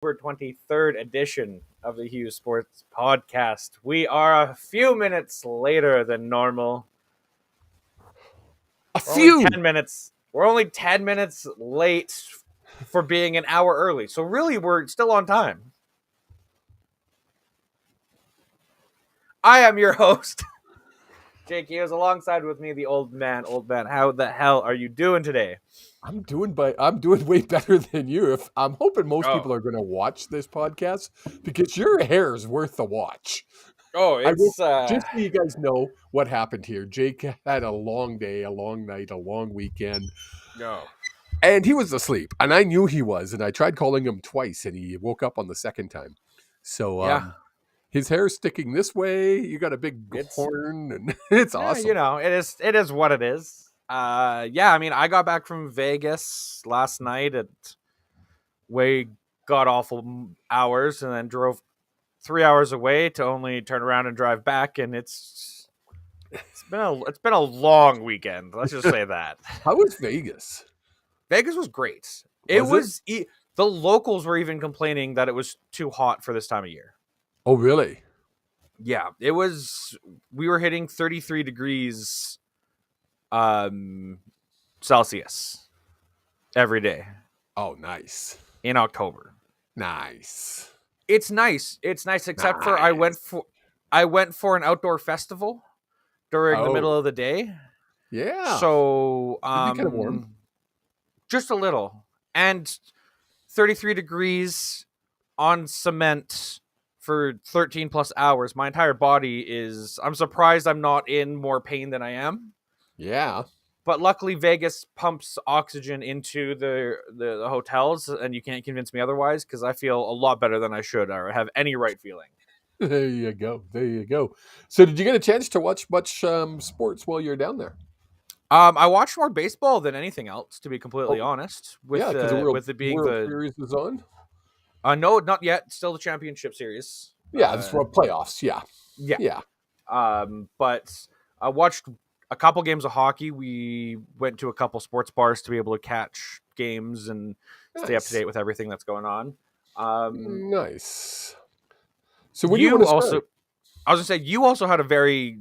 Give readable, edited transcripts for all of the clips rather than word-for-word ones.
23rd edition of the Hughes Sports Podcast. We are a few minutes later than normal. We're only 10 minutes late for being an hour early. So really, we're still on time. I am your host, Jake Hughes, alongside with me, the old man. How the hell are you doing today? I'm doing way better than you. I'm hoping most people are going to watch this podcast because your hair is worth the watch. It's just so you guys know what happened here. Jake had a long day, a long night, a long weekend. No. And he was asleep, and I knew he was, and I tried calling him twice, and he woke up on the second time. So his hair's sticking this way. You got a big horn, and it's awesome. You know, it is what it is. I mean, I got back from Vegas last night at way god awful hours, and then drove 3 hours away to only turn around and drive back, and it's been a long weekend. Let's just say that. How was Vegas? Vegas was great. The locals were even complaining that it was too hot for this time of year. Oh, really? Yeah, it was. We were hitting 33 degrees Celsius every day. Oh, nice. In October. Nice. It's nice, except for I went for an outdoor festival during the middle of the day. Yeah. So kind of warm. Just a little. And 33 degrees on cement for 13 plus hours. My entire body I'm surprised I'm not in more pain than I am. Yeah. But luckily Vegas pumps oxygen into the hotels, and you can't convince me otherwise, because I feel a lot better than I should or have any right feeling. There you go. So did you get a chance to watch much sports while you're down there? I watched more baseball than anything else, to be completely honest. With it being World Series is on? No, not yet. Still the championship series. Yeah, it's playoffs. Yeah. But I watched a couple games of hockey. We went to a couple sports bars to be able to catch games and stay up to date with everything that's going on. Nice. So when you also, I was gonna say, you also had a very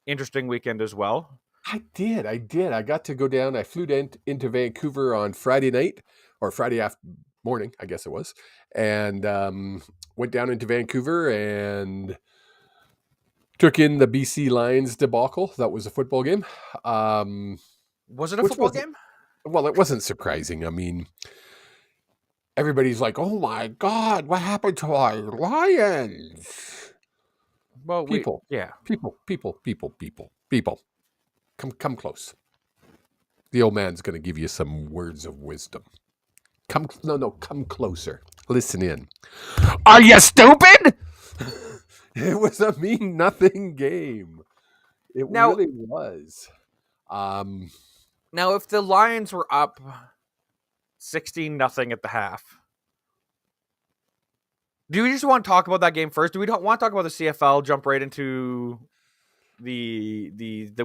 interesting weekend as well. I did. I got to go down. I flew into Vancouver on Friday night or Friday morning, I guess it was, and went down into Vancouver and took in the BC Lions debacle. That was a football game. Was it a football game? Well, it wasn't surprising. I mean, everybody's like, "Oh my God, what happened to our Lions?" Well, people. Come close. The old man's going to give you some words of wisdom. Come closer. Listen in. Are you stupid? It was a mean nothing game. It really was. Now, if the Lions were up 16-0 at the half, do we just want to talk about that game first? Do we don't want to talk about the CFL? Jump right into the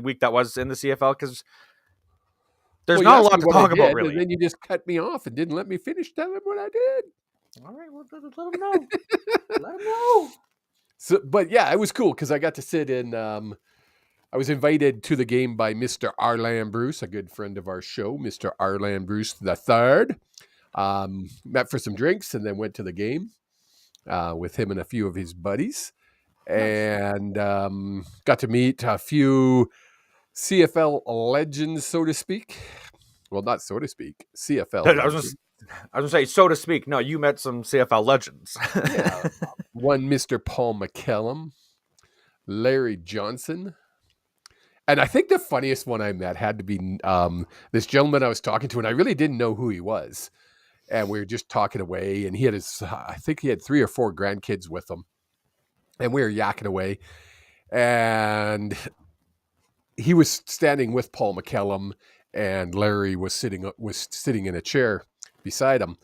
week that was in the CFL, because there's not a lot to talk about, really. And then you just cut me off and didn't let me finish telling what I did. All right, well, let them know. Let them know. So, but yeah, it was cool because I got to sit in. I was invited to the game by Mr. Arlan Bruce, a good friend of our show, Mr. Arlan Bruce III. Met for some drinks and then went to the game with him and a few of his buddies. And got to meet a few CFL legends, so to speak. Well, not so to speak, CFL. I was going to say, so to speak. No, you met some CFL legends. Yeah. One Mr. Paul McCallum, Larry Johnson. And I think the funniest one I met had to be this gentleman I was talking to, and I really didn't know who he was. And we were just talking away, and he had I think he had 3 or 4 grandkids with him. And we were yakking away, and he was standing with Paul McCallum, and Larry was sitting in a chair beside him.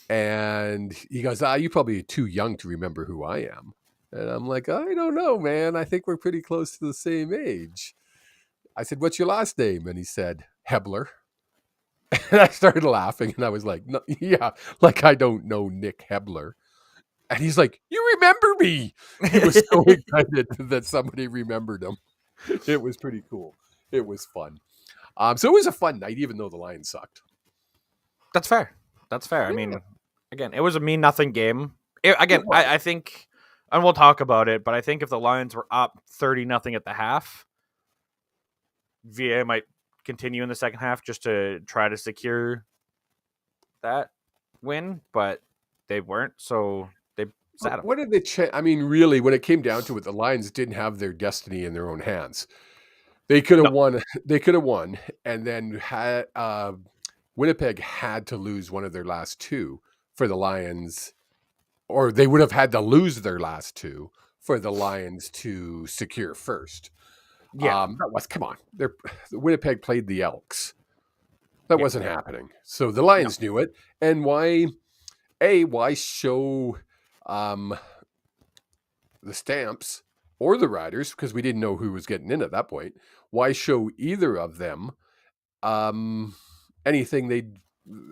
And he goes, "You're probably too young to remember who I am." And I'm like, "I don't know, man. I think we're pretty close to the same age." I said, "What's your last name?" And he said, "Hebler." And I started laughing, and I was like, no, yeah, like I don't know Nick Hebler. And he's like, you remember me. He was so excited that somebody remembered him. It was pretty cool. It was fun. So it was a fun night, even though the Lions sucked. That's fair. That's fair. I Yeah. mean, again, it was a mean nothing game. It was. I think, and we'll talk about it, but I think if the Lions were up 30-0 at the half, VA might continue in the second half just to try to secure that win, but they weren't, so they sat them. What did they I mean, really, when it came down to it, the Lions didn't have their destiny in their own hands. They could have No. won. They could have won, and then had Winnipeg had to lose one of their last two for the Lions, or they would have had to lose their last two for the Lions to secure first. Yeah. That was come on. Winnipeg played the Elks. That Yeah. wasn't happening. So the Lions knew it, and why show the Stamps or the Riders, because we didn't know who was getting in at that point. Why show either of them anything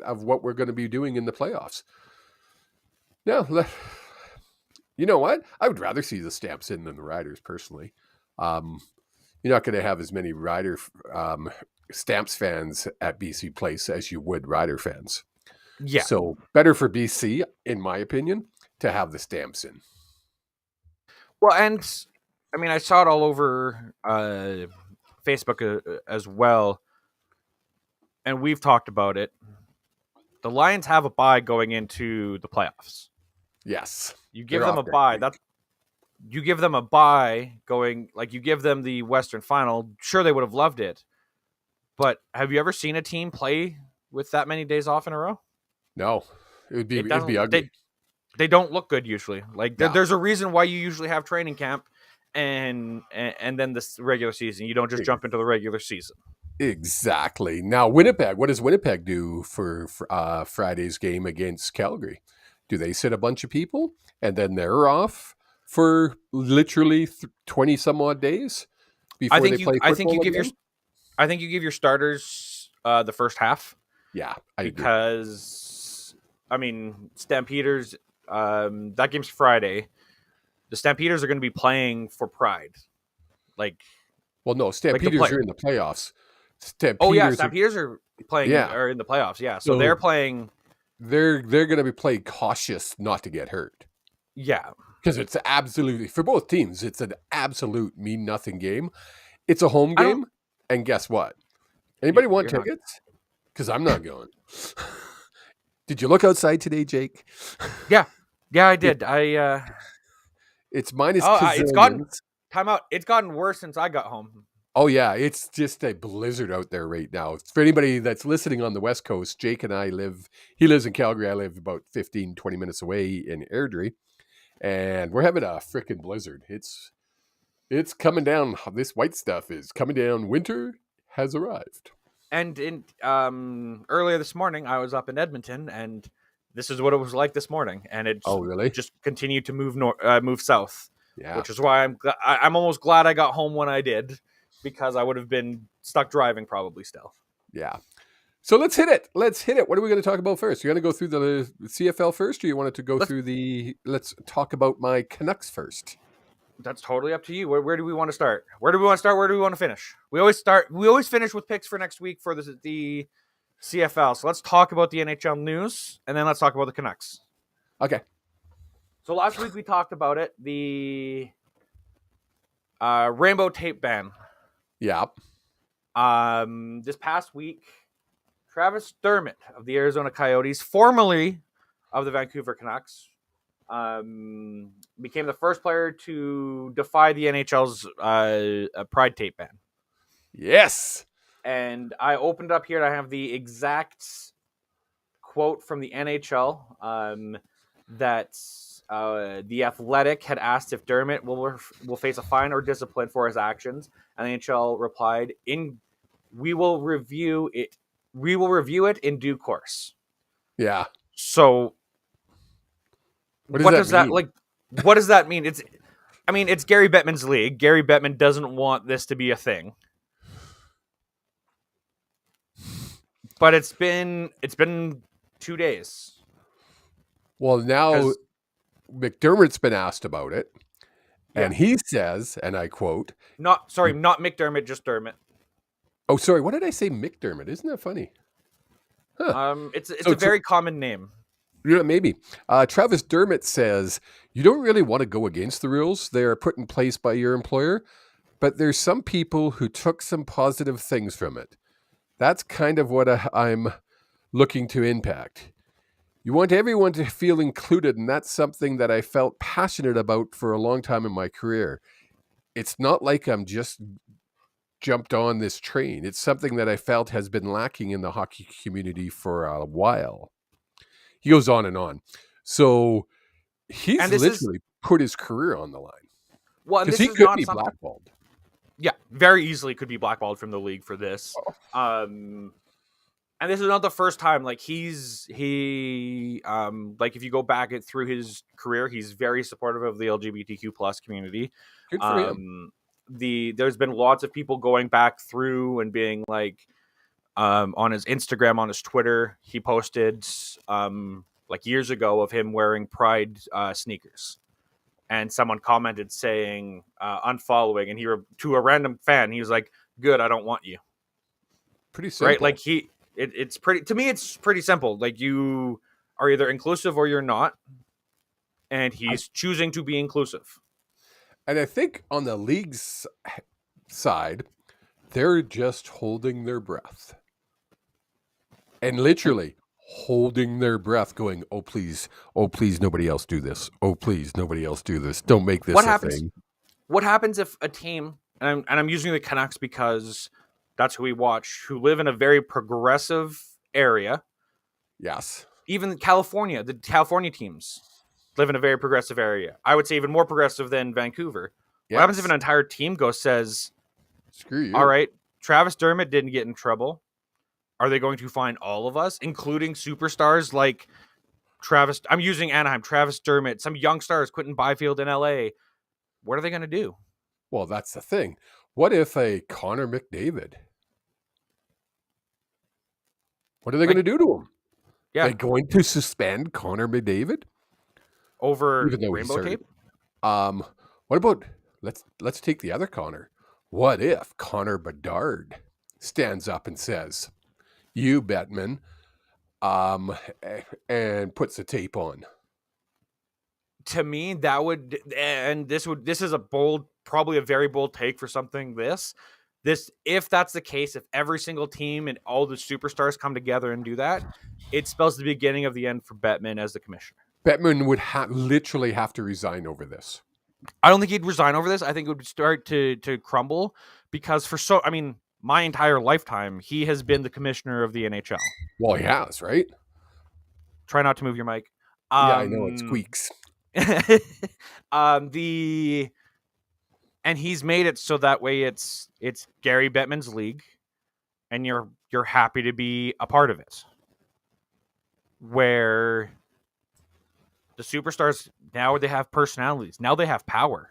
of what we're going to be doing in the playoffs? No, you know what? I would rather see the Stamps in than the Riders personally. You're not going to have as many Stamps fans at BC Place as you would Rider fans. Yeah. So better for BC, in my opinion, to have the Stamps in. Well, and I mean, I saw it all over Facebook as well, and we've talked about it. The Lions have a bye going into the playoffs. Yes, you give them a bye. You give them a bye going, like you give them the Western Final. Sure, they would have loved it, but have you ever seen a team play with that many days off in a row? No, it'd be ugly. They don't look good usually. Like there's a reason why you usually have training camp and then this regular season. You don't just jump into the regular season. Exactly. Now, Winnipeg. What does Winnipeg do for Friday's game against Calgary? Do they sit a bunch of people and then they're off for literally 20 some odd days before they play football? I think you give your starters the first half. Yeah, because I mean, Stampeders. That game's Friday. The Stampeders are going to be playing for pride. Well, no, Stampeders are in the playoffs. Stampeders are playing. Are in the playoffs. Yeah, so they're playing. They're going to be playing cautious not to get hurt. Yeah, because it's absolutely, for both teams, it's an absolute mean nothing game. It's a home game, and guess what? Anybody want tickets? Because I'm not going. Did you look outside today, Jake? Yeah, I did. It's minus. It's gotten time out. It's gotten worse since I got home. Oh yeah, it's just a blizzard out there right now. For anybody that's listening on the West Coast, Jake and I he lives in Calgary. I live about 15, 20 minutes away in Airdrie. And we're having a freaking blizzard. It's coming down. This white stuff is coming down. Winter has arrived. And in earlier this morning, I was up in Edmonton, and this is what it was like this morning. And it just continued to move south. Yeah, which is why I'm almost glad I got home when I did, because I would have been stuck driving probably still. Yeah. So let's hit it. What are we going to talk about first? You're going to go through the CFL first, or you wanted to go through let's talk about my Canucks first? That's totally up to you. Where do we want to start? Where do we want to finish? We always finish with picks for next week for the CFL. So let's talk about the NHL news, and then let's talk about the Canucks. Okay. So last week we talked about it, the rainbow tape ban. Yeah. This past week, Travis Dermott of the Arizona Coyotes, formerly of the Vancouver Canucks, became the first player to defy the NHL's pride tape ban. Yes. And I opened up here and I have the exact quote from the NHL that the Athletic had asked if Dermott will face a fine or discipline for his actions, and the NHL replied, "We will review it. We will review it in due course." Yeah. So, what does that mean? What does that mean? It's Gary Bettman's league. Gary Bettman doesn't want this to be a thing. But it's been 2 days. Well, now McDermott's been asked about it, and he says, and I quote, not McDermott, just Dermott. Oh, sorry, what did I say? McDermott. Isn't that funny? Huh. It's a very common name. Yeah, maybe. Travis Dermott says, you don't really want to go against the rules. They are put in place by your employer, but there's some people who took some positive things from it. That's kind of what I'm looking to impact. You want everyone to feel included, and that's something that I felt passionate about for a long time in my career. It's not like I'm just jumped on this train. It's something that I felt has been lacking in the hockey community for a while. He goes on and on. So he's literally put his career on the line. Well, because he could be blackballed. Yeah, very easily could be blackballed from the league for this. And this is not the first time. Like like if you go back through his career, he's very supportive of the LGBTQ plus community. Good for him. There's been lots of people going back through and being like, on his Instagram, on his Twitter, he posted like years ago of him wearing Pride sneakers, and someone commented saying unfollowing, and to a random fan, he was like, "Good, I don't want you." Pretty simple, right? Like it's pretty, to me, it's pretty simple. Like, you are either inclusive or you're not, and he's choosing to be inclusive. And I think on the league's side, they're just holding their breath. And literally holding their breath, going, oh, please, nobody else do this. Oh, please, nobody else do this. Don't make this thing. What happens if a team, and I'm using the Canucks because that's who we watch, who live in a very progressive area. Yes. Even California, the California teams live in a very progressive area. I would say even more progressive than Vancouver. Yes. What happens if an entire team says, screw you. All right, Travis Dermott didn't get in trouble. Are they going to fine all of us, including superstars like Travis? I'm using Anaheim, Travis Dermott, some young stars, Quentin Byfield in LA. What are they going to do? Well, that's the thing. What if a Connor McDavid? What are they going to do to him? Yeah. They're going to suspend Connor McDavid? Over rainbow tape? What about, let's take the other Connor. What if Connor Bedard stands up and says, you Bettman, and puts the tape on? To me, that would, and this is probably a very bold take for something this, if that's the case, if every single team and all the superstars come together and do that, it spells the beginning of the end for Bettman as the commissioner. Bettman would literally have to resign over this. I don't think he'd resign over this. I think it would start to crumble because my entire lifetime, he has been the commissioner of the NHL. Well, he has, right? Try not to move your mic. Yeah, I know, it squeaks. And he's made it so that way it's Gary Bettman's league, and you're happy to be a part of it. Where the superstars, now they have personalities. Now they have power.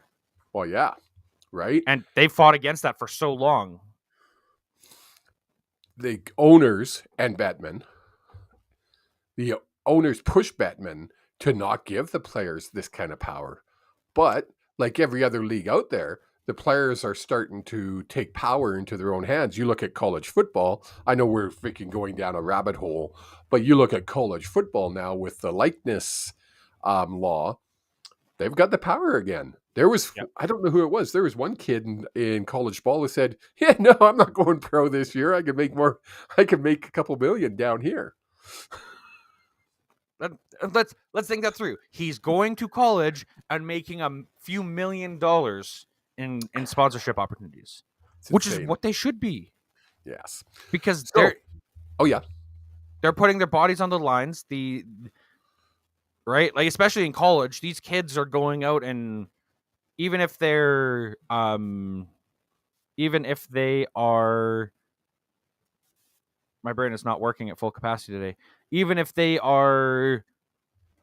Well, yeah, right? And they fought against that for so long. The owners and Bettman, the owners push Bettman to not give the players this kind of power. But like every other league out there, the players are starting to take power into their own hands. You look at college football. I know we're freaking going down a rabbit hole, but you look at college football now with the likeness law. They've got the power again. There was, I don't know who it was. There was one kid in college ball who said, yeah, no, I'm not going pro this year. I could make a couple million down here. Let's think that through. He's going to college and making a few $1 million in sponsorship opportunities, which is what they should be. Yes. Because they're putting their bodies on the lines. Right? Like, especially in college, these kids are going out, and even if they are, my brain is not working at full capacity today. Even if they are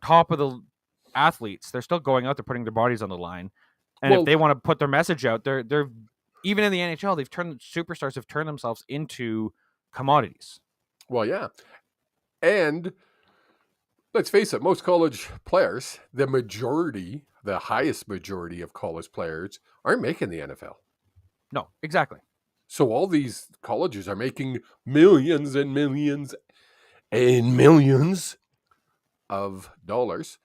top of the athletes, they're still going out, they're putting their bodies on the line. And if they want to put their message out, they're even in the NHL, superstars have turned themselves into commodities. Well, yeah. And let's face it, most college players, the highest majority of college players aren't making the NFL. No, exactly. So all these colleges are making millions and millions and millions of dollars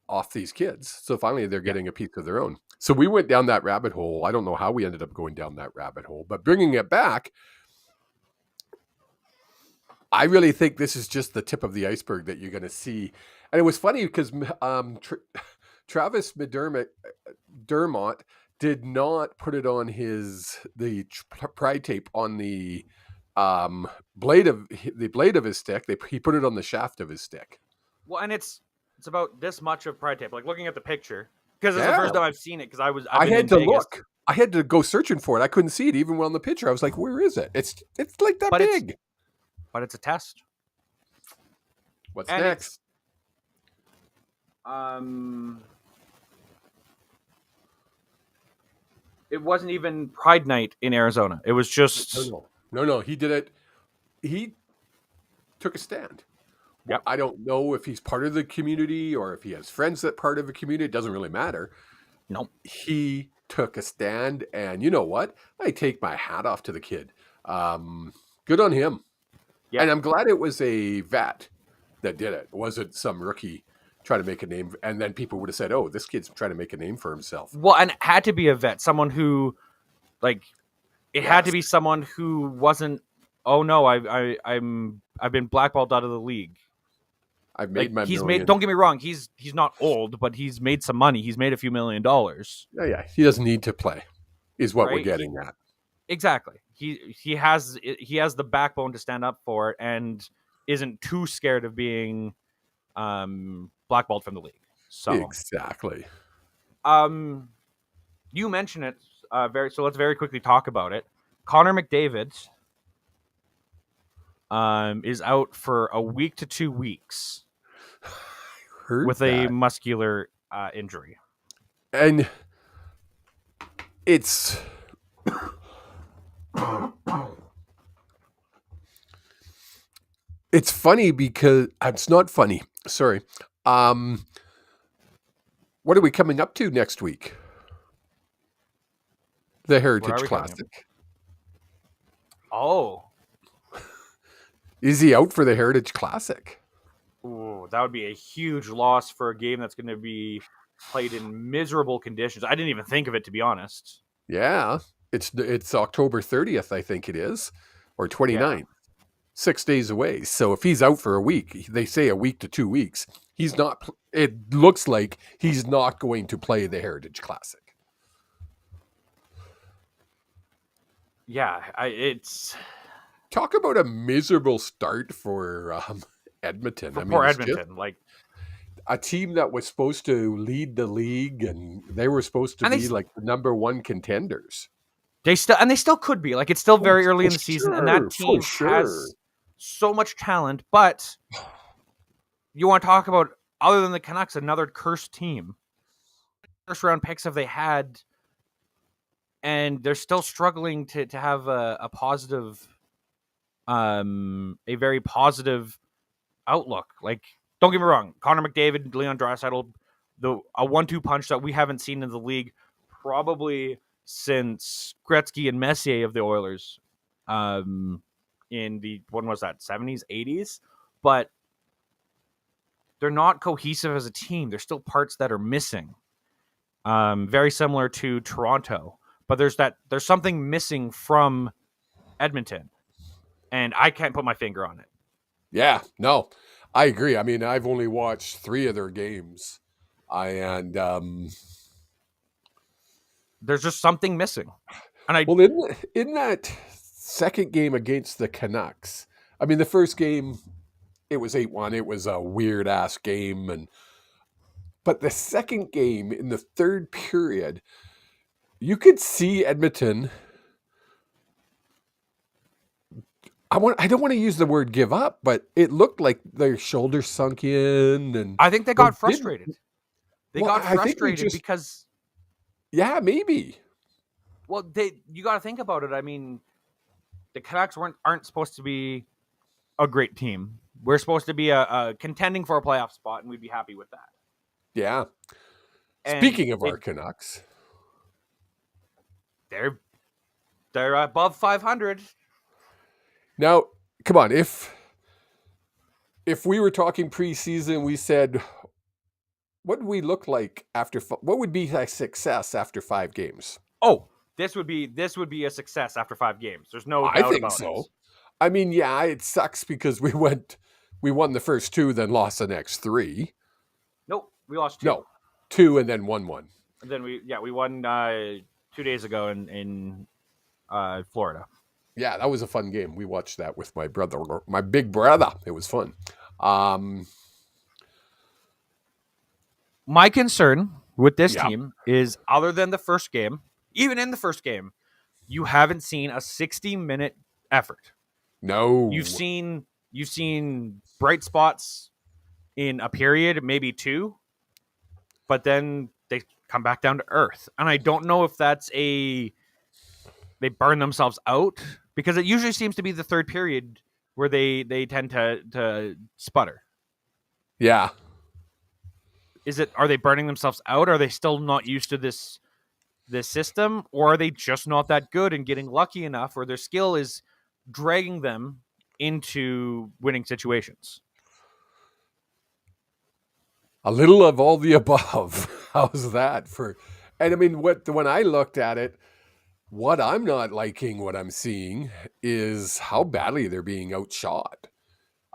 off these kids. So finally they're Yeah. getting a piece of their own. So we went down that rabbit hole. I don't know how we ended up going down that rabbit hole, but bringing it back, I really think this is just the tip of the iceberg that you're going to see. And it was funny because Travis Dermott did not put it on the pry tape on the blade of his stick. He put it on the shaft of his stick. Well, and it's about this much of pride tape. Like looking at the picture, because it's the Yeah. first time I've seen it. Because I been had in to Vegas. look. I had to go searching for it. I couldn't see it even on the picture. I was like, "Where is it?" It's like that But big. But it's a test. What's And next? It wasn't even Pride Night in Arizona. It was just No. He did it. He took a stand. Yep. I don't know if he's part of the community or if he has friends that part of the community. It doesn't really matter. Nope. He took a stand, and you know what? I take my hat off to the kid. Good on him. Yeah. And I'm glad it was a vet that did it. It wasn't some rookie trying to make a name. And then people would have said, "Oh, this kid's trying to make a name for himself." Well, and it had to be a vet, someone who, like, it had to be someone who wasn't. Oh no, I've been blackballed out of the league. I've made my he's million. made. Don't get me wrong. He's not old, but he's made some money. He's made a few $1 million. Yeah. He doesn't need to play, is what we're Right? getting at. Exactly. He has the backbone to stand up for it and isn't too scared of being blackballed from the league. So Exactly. You mentioned it so let's very quickly talk about it. Connor McDavid is out for a week to 2 weeks with a muscular injury. And it's funny because it's not funny. Sorry. What are we coming up to next week? The Heritage Classic. Oh. Is he out for the Heritage Classic? Ooh, that would be a huge loss for a game that's going to be played in miserable conditions. I didn't even think of it, to be honest. Yeah. It's October 30th, I think it is, or 29th. Yeah. 6 days away. So if he's out for a week, they say a week to 2 weeks, he's not. It looks like he's not going to play the Heritage Classic. Yeah, it's talk about a miserable start for Edmonton. Edmonton, like a team that was supposed to lead the league, and they were supposed to be like the number one contenders. They still could be. Like, it's still very early in the season, and that team has so much talent. But you want to talk about, other than the Canucks, another cursed team. First round picks have they had, and they're still struggling to have a positive, a very positive outlook. Like, don't get me wrong, Connor McDavid, Leon Draisaitl, a 1-2 punch that we haven't seen in the league probably since Gretzky and Messier of the Oilers, in the, when was that, 70s, 80s? But they're not cohesive as a team. There's still parts that are missing. Very similar to Toronto, but there's something missing from Edmonton, and I can't put my finger on it. Yeah, no, I agree. I mean, I've only watched 3 of their games, and there's just something missing. And well, in that second game against the Canucks, I mean, the first game, it was 8-1. It was a weird ass game, but the second game in the third period, you could see Edmonton. I don't want to use the word give up, but it looked like their shoulders sunk in, and I think they got frustrated. They got frustrated because, yeah, maybe. Well, you got to think about it. I mean, the Canucks aren't supposed to be a great team. We're supposed to be a contending for a playoff spot, and we'd be happy with that. Yeah. And Speaking of our Canucks, they're above 500. now come on. If we were talking preseason, we said, what would we look like after? What would be a success after 5 games? Oh, this would be a success after 5 games. There's no I doubt think about so. it. I mean, yeah, it sucks because we won the first 2, then lost the next 3. Nope, we lost 2. No, 2 and then 1-1. And then we won 2 days ago in Florida. Yeah, that was a fun game. We watched that with my brother, my big brother. It was fun. My concern with this team is, other than the first game, even in the first game, you haven't seen a 60-minute effort. No. You've seen bright spots in a period, maybe 2, but then they come back down to earth. And I don't know if that's they burn themselves out, because it usually seems to be the third period where they tend to sputter. Yeah. Are they burning themselves out? Are they still not used to this system, or are they just not that good and getting lucky enough, or their skill is dragging them into winning situations? A little of all the above. How's that and I mean, when I looked at it, what I'm not liking, what I'm seeing, is how badly they're being outshot.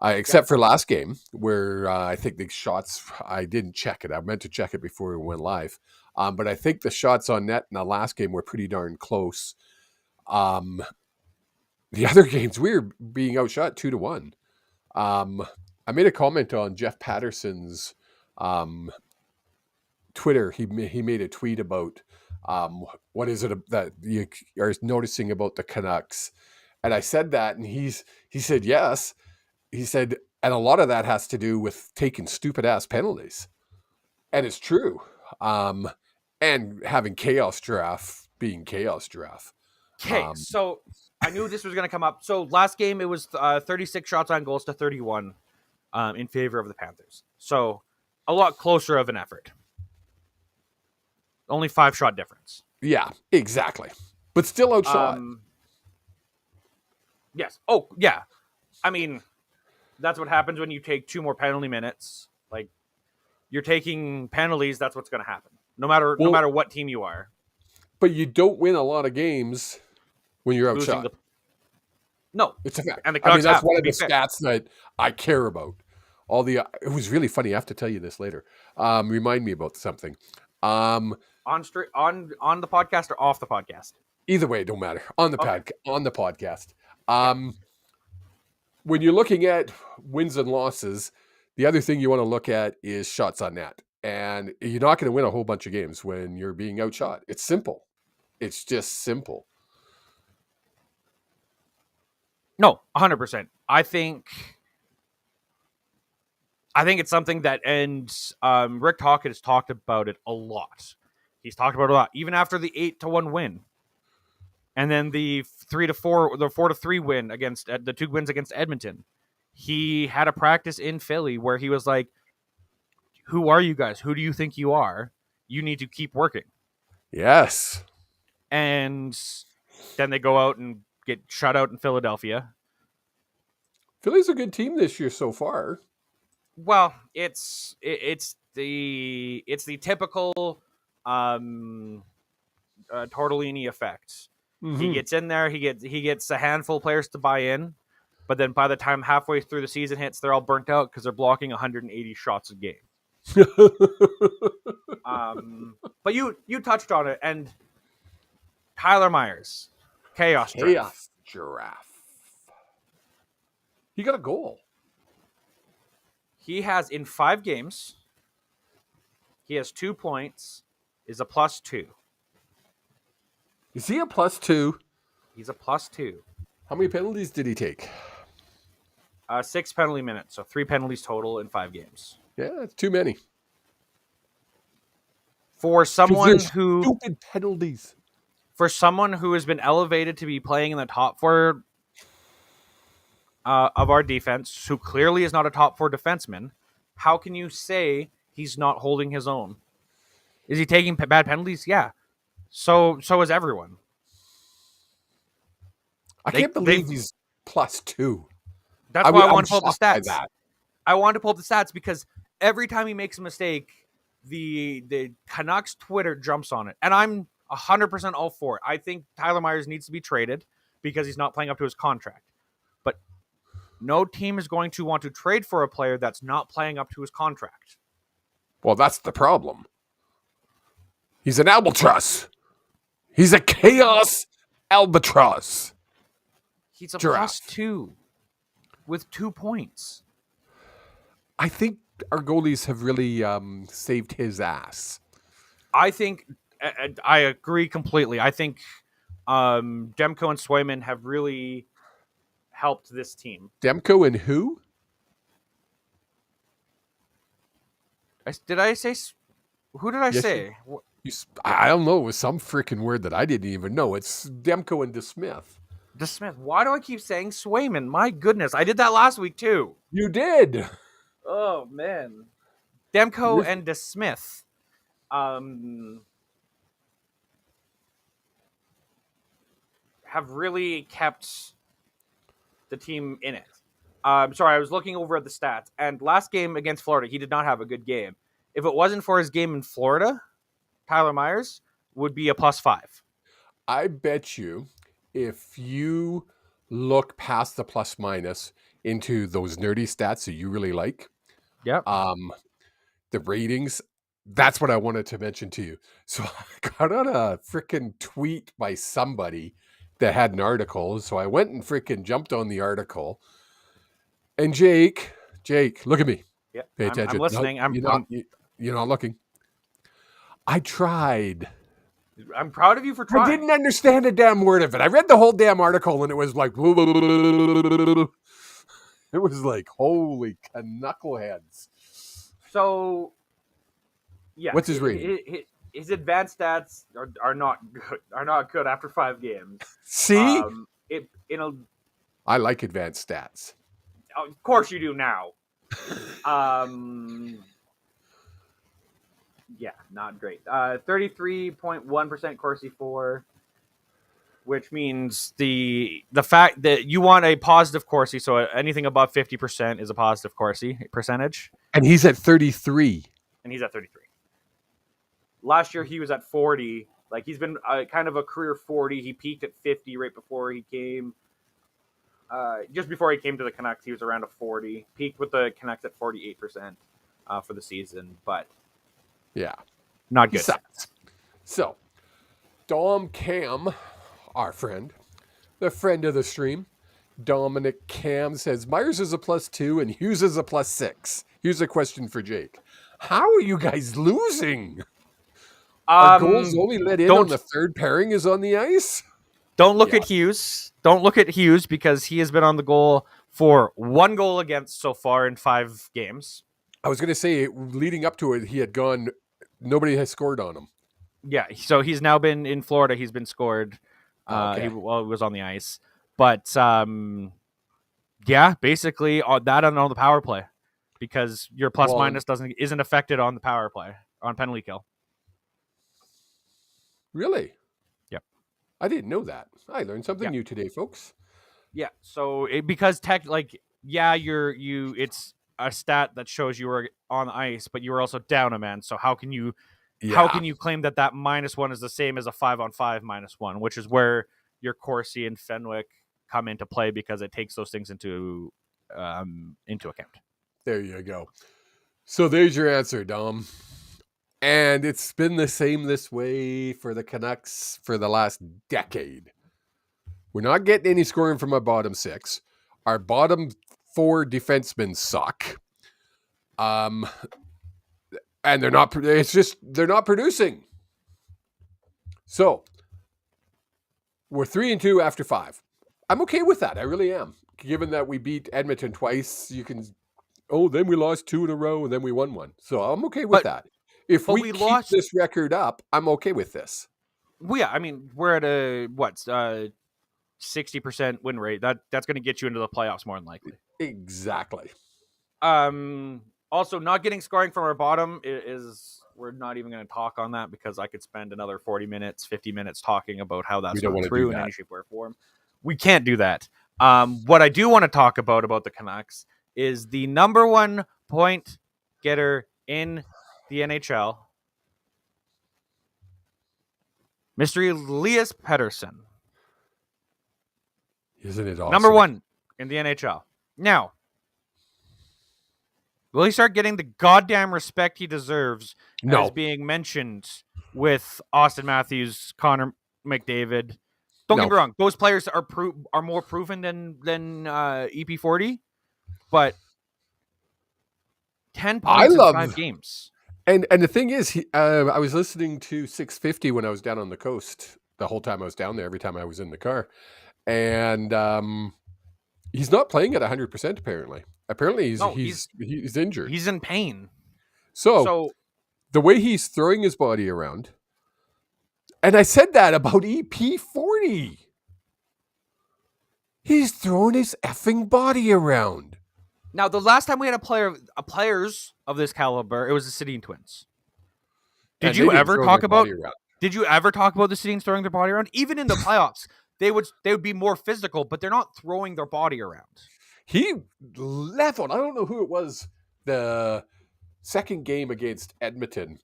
Except for last game, where I think the shots, I didn't check it. I meant to check it before we went live. But I think the shots on net in the last game were pretty darn close. The other games, we were being outshot 2-1. I made a comment on Jeff Patterson's Twitter. He made a tweet about what is it that you are noticing about the Canucks, and I said that, and he said yes. He said, and a lot of that has to do with taking stupid ass penalties, and it's true. And having chaos giraffe being chaos giraffe. Okay, so I knew this was going to come up. So last game it was 36 shots on goals to 31 in favor of the Panthers. So a lot closer of an effort. Only 5 shot difference. Yeah, exactly. But still outshot. Yes. Oh, yeah. I mean, that's what happens when you take 2 more penalty minutes. Like, you're taking penalties, that's what's going to happen. No matter what team you are. But you don't win a lot of games when you're outshot. No. It's a fact. And that's one of the stats that I care about. It was really funny. I have to tell you this later. Remind me about something. On the podcast or off the podcast? Either way, it don't matter. On the podcast. When you're looking at wins and losses, the other thing you want to look at is shots on net. And you're not going to win a whole bunch of games when you're being outshot. It's simple. It's just simple. No, 100%. I think it's something that, and Rick Tocchet has talked about it a lot. He's talked about it a lot, even after the 8-1 win, and then the 3-4, the 4-3 win against the 2 wins against Edmonton. He had a practice in Philly where he was like, "Who are you guys? Who do you think you are? You need to keep working." Yes. And then they go out and get shut out in Philadelphia. Philly's a good team this year so far. Well, it's the typical Tortellini effect. Mm-hmm. He gets in there, he gets a handful of players to buy in, but then by the time halfway through the season hits, they're all burnt out because they're blocking 180 shots a game. But you touched on it, and Tyler Myers, chaos giraffe. He got a goal. He has, in 5 games, he has 2 points, is a +2. Is he a +2? He's a +2. How many penalties did he take? 6 penalty minutes, so 3 penalties total in 5 games. Yeah, that's too many. For someone who... Stupid penalties. For someone who has been elevated to be playing in the top 4 of our defense, who clearly is not a top 4 defenseman, how can you say he's not holding his own? Is he taking bad penalties? Yeah. So is everyone. I can't believe he's +2. That's why I want to pull I'm up the shocked by stats. that. I want to pull up the stats because every time he makes a mistake, the Canucks Twitter jumps on it, and I'm 100% all for it. I think Tyler Myers needs to be traded because he's not playing up to his contract. But no team is going to want to trade for a player that's not playing up to his contract. Well, that's the problem. He's an albatross. He's a chaos albatross. He's a Giraffe. +2 with 2 points. I think our goalies have really saved his ass. I think I agree completely. I think Demko and Swayman have really helped this team. Demko and who? Did I say? Who did I say? I don't know. It was some freaking word that I didn't even know. It's Demko and DeSmith. DeSmith. Why do I keep saying Swayman? My goodness, I did that last week too. You did. Oh man, Demko and DeSmith. Have really kept the team in it. Sorry, I was looking over at the stats, and last game against Florida, he did not have a good game. If it wasn't for his game in Florida, Tyler Myers would be a +5. I bet you if you look past the plus minus into those nerdy stats that you really like, Yep. the ratings, that's what I wanted to mention to you. So I got on a freaking tweet by somebody that had an article. So I went and freaking jumped on the article. And Jake, look at me. Yeah, Pay attention. I'm listening. You're not looking. I tried. I'm proud of you for trying. I didn't understand a damn word of it. I read the whole damn article and it was like, it was like, holy knuckleheads. So, yeah. What's his rating? His advanced stats are not good. Are not good after 5 games. See, I like advanced stats. Of course you do now. Yeah, not great. 33.1% Corsi 4, which means the fact that you want a positive Corsi, so anything above 50% is a positive Corsi percentage. And he's at 33. And he's at 33. Last year he was at 40. Like, he's been kind of a career 40. He peaked at 50 right before he came. Just before he came to the Canucks, he was around a 40. Peaked with the Canucks at 48% for the season, but yeah, not good. So, Dom Cam, our friend, the friend of the stream, Dominic Cam says Myers is a +2 and Hughes is a +6. Here's a question for Jake: how are you guys losing? Our goals only let in on the third pairing is on the ice. Don't look at Hughes. Don't look at Hughes because he has been on the goal for 1 goal against so far in 5 games. I was going to say, leading up to it, he had gone. Nobody has scored on him. Yeah, so he's now been in Florida. He's been scored. Okay. He was on the ice, but yeah, basically that and on the power play, because your plus minus isn't affected on the power play on penalty kill. Really? Yep. I didn't know that. I learned something new today, folks. Yeah. So because it's a stat that shows you were on the ice, but you were also down a man. So how can you claim that -1 is the same as a 5-on-5 -1, which is where your Corsi and Fenwick come into play because it takes those things into account. There you go. So there's your answer, Dom. And it's been the same this way for the Canucks for the last decade. We're not getting any scoring from our bottom 6. Our bottom 4 defensemen suck. And they're not producing. So we're 3-2 after 5. I'm okay with that. I really am. Given that we beat Edmonton twice, then we lost 2 in a row and then we won 1. So I'm okay with that. If we keep this record up, I'm okay with this. Well, yeah, I mean, we're at a 60% win rate, that's going to get you into the playoffs more than likely. Exactly. Also, not getting scoring from our bottom is we're not even going to talk on that because I could spend another 40 minutes, 50 minutes talking about how that's not true in any shape or form. We can't do that. What I do want to talk about the Canucks is the number one point getter in the NHL, Mr. Elias Pettersson. Isn't it awesome? Number one in the NHL. Now, will he start getting the goddamn respect he deserves as being mentioned with Austin Matthews, Connor McDavid? Don't get me wrong; those players are more proven than EP40, but 10 points in 5 games. And the thing is, I was listening to 650 when I was down on the coast. The whole time I was down there, every time I was in the car, and he's not playing at 100%. Apparently, he's injured. He's in pain. So the way he's throwing his body around, and I said that about EP40. He's throwing his effing body around. Now, the last time we had players of this caliber, it was the Sedin twins. Did you ever talk about the Sedins throwing their body around? Even in the playoffs, they would be more physical, but they're not throwing their body around. He leveled. I don't know who it was. The second game against Edmonton.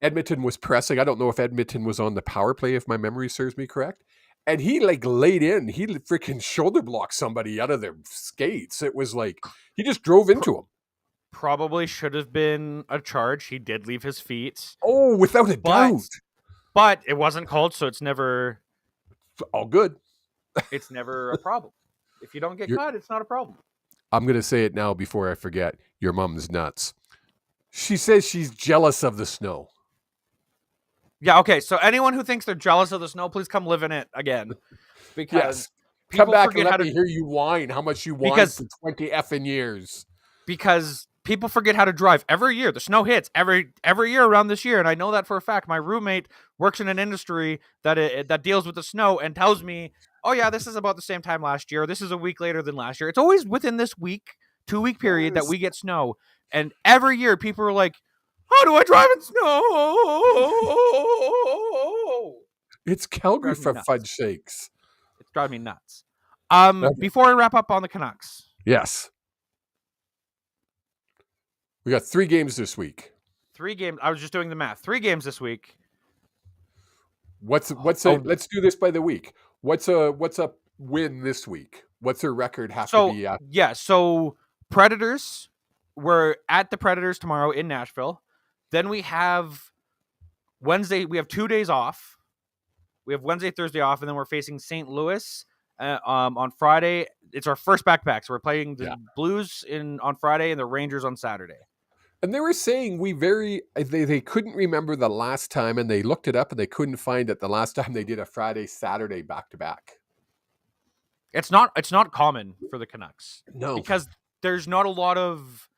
Edmonton was pressing. I don't know if Edmonton was on the power play, if my memory serves me correct. And he laid in. He freaking shoulder blocked somebody out of their skates. It was like he just drove into him. Probably should have been a charge. He did leave his feet. Oh, without a doubt. But it wasn't called, so it's never all good. It's never a problem. If you don't get caught, it's not a problem. I'm going to say it now before I forget. Your mom's nuts. She says she's jealous of the snow. Yeah, okay. So anyone who thinks they're jealous of the snow, please come live in it again. Because come back and let me hear you whine. How much you whine for 20 effing years. Because people forget how to drive every year. The snow hits every year around this year, and I know that for a fact. My roommate works in an industry that deals with the snow and tells me, "Oh yeah, this is about the same time last year. This is a week later than last year." It's always within this 2-week period that we get snow, and every year people are like, "How do I drive in snow?" It's Calgary for fudge sakes. It's driving me nuts. Before I wrap up on the Canucks, yes. We got 3 games this week. 3 games. I was just doing the math. 3 games this week. Let's do this by the week. What's a win this week? What's their record have to be at? Yeah, so Predators, we're at the Predators tomorrow in Nashville. Then we have Wednesday, we have 2 days off. We have Wednesday, Thursday off, and then we're facing St. Louis on Friday. It's our first back-to-back, so we're playing the Blues on Friday and the Rangers on Saturday. And they were saying they couldn't remember the last time, and they looked it up and they couldn't find it the last time they did a Friday-Saturday back-to-back. It's not common for the Canucks. No. Because there's not a lot of...